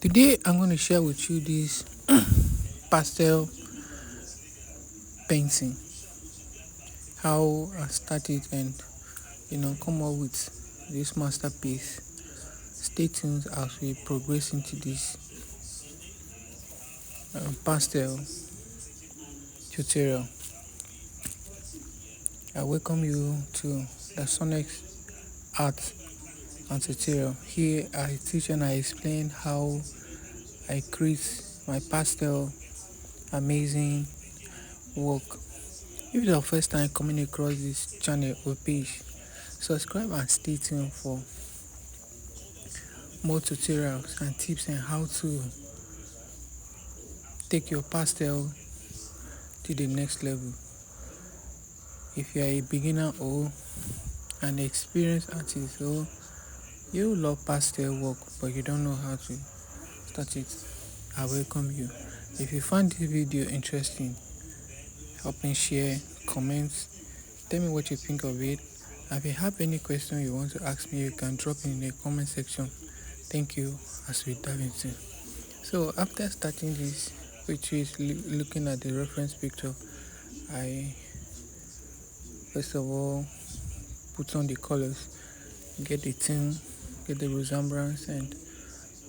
Today I'm going to share with you this pastel painting, how I started and come up with this masterpiece. Stay tuned as we progress into this pastel tutorial. I welcome you to Dasunnex art and tutorial. Here I teach and I explain how I create my pastel amazing work. If it's your first time coming across this channel or page, subscribe and stay tuned for more tutorials and tips on how to take your pastel to the next level. If you are a beginner or an experienced artist, or you love pastel work but you don't know how to start it, I welcome you. If you find this video interesting, help me share, comment, tell me what you think of it. If you have any question you want to ask me, you can drop in the comment section. Thank you as we dive into. So after starting this, which is looking at the reference picture, I first of all put on the colors, get the theme, get the resemblance, and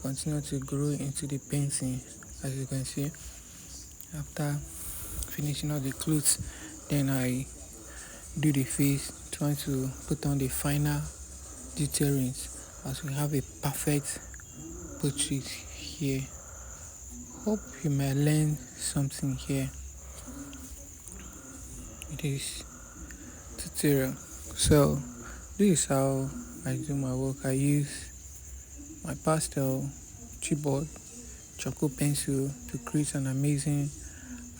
continue to grow into the painting. As you can see, after finishing all the clothes, then I do the face, trying to put on the final detailings as we have a perfect portrait here. Hope you may learn something here in this tutorial. So this is how I do my work. I use my pastel, chipboard, charcoal pencil to create an amazing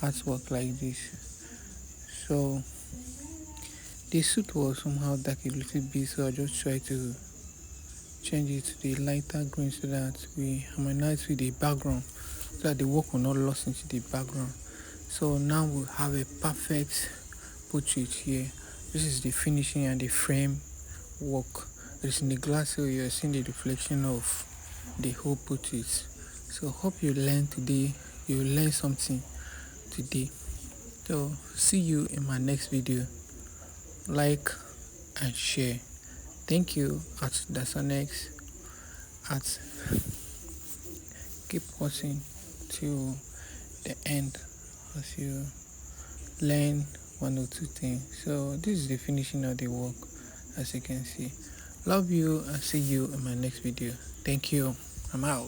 artwork like this. So the suit was somehow dark a little bit, so I just tried to change it to the lighter green so that we harmonize with the background, so that the work will not lost into the background. So now we have a perfect portrait here. This is the finishing and the frame work. It is in the glass, so you are seeing the reflection of the whole portrait. So hope you learn today. You learn something today. So see you in my next video. Like and share. Thank you at Dasunnex at keep watching till the end as you learn one or two things. So this is the finishing of the work, as you can see. Love you and see you in my next video. Thank you. I'm out.